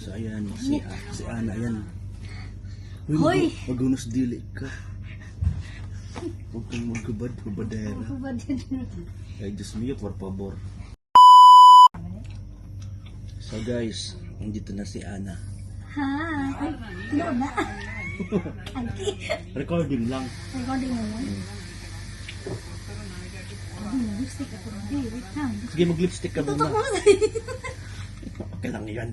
So ayan, si Ana, ayan. Hoy! Magunos dili ka. Huwag kang magkubad, kubadera. Ay, Diyos mío, por favor. So guys, nandito na si Ana. Hi! No na. Recording lang. Recording mo lang. Lipstick ako. Wait lang. Sige, mag-lipstick ka muna. Tutok mo. Okay lang yan.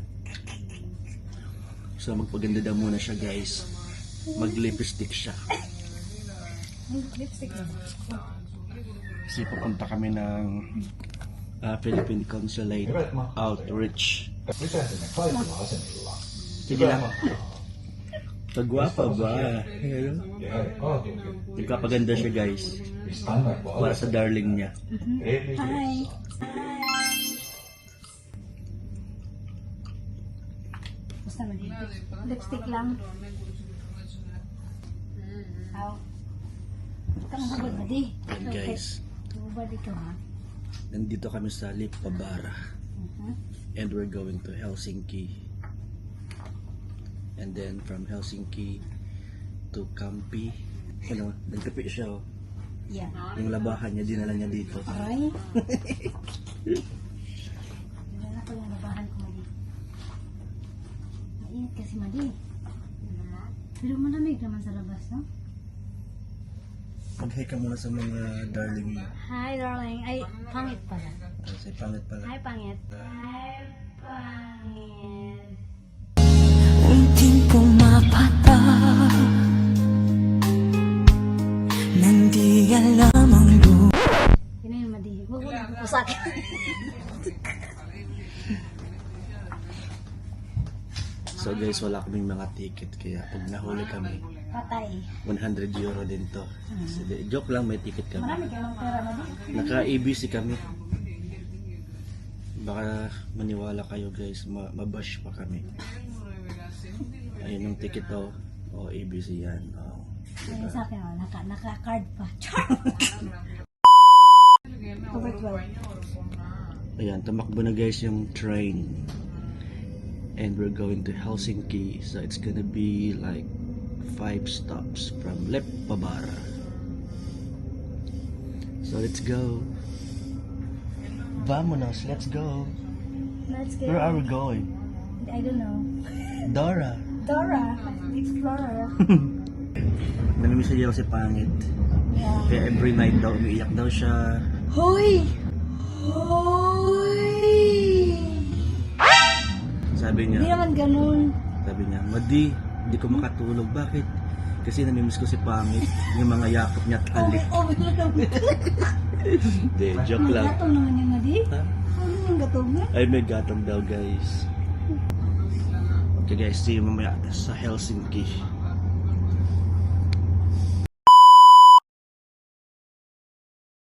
So magpaganda daw muna siya guys. Mag-lipstick siya. Lipstick mo. Kasi papunta kami ng Philippine Consulate Outreach. Sige lang. Pagwapa ba? Nagpapaganda siya guys. Para sa darling niya. Hi! Basta lipstick lang. Aw. Kang hubad ba di? And guys, Hubad ikaw ha? nandito kami sa Lippabara. And we're going to Helsinki. And then from Helsinki to Kamppi. Ano, nagkapi siya oh. Yeah. Yung labahan niya, dinala niya dito. Aray. Dinala ko yung labahan ko mali. Mainit kasi mali. Pero malamig naman sa labas, no? Mag-hi ka muna sa mga darling mo. Hi, darling. Ay, pangit pala. Say pangit pala. Hi, pangit. Hi, pangit. Unting pumapata, nandi alam ang Yun yung madi. Huwag mo na pupusak. So guys, wala kaming mga ticket. Kaya pag nahuli kami, Patay. 100 euro din to. So, joke lang, may ticket kami. Marami kayong pera madi. Naka-ABC kami. Baka maniwala kayo guys, mabash pa kami. Ayun yung ticket to. O, ABC yan. Oh, Ayun sa akin, oh, naka-card pa. Over 12. ayan, tumakbo na guys yung train. And we're going to Helsinki. So it's gonna be like 5 stops from Lippabara. So let's go. Vamonos, let's go. Let's go. Where are we going? I don't know. Dora. Dora, Explorer. Namimiss niya si Pangit. Yeah. Kaya every night daw, umiiyak daw siya. Hoy! Hoy! Sabi Hindi niya, naman ganun. Madi, hindi ko makatulog. Bakit? Kasi namimiss ko si Pangit. Yung mga yakap niya at halik. Oh, Hindi, joke may lang. gatong naman yung madi. Ha? Ano yung gatong mo? Ay, may gatong daw guys. Okay guys, see you mamaya sa Helsinki.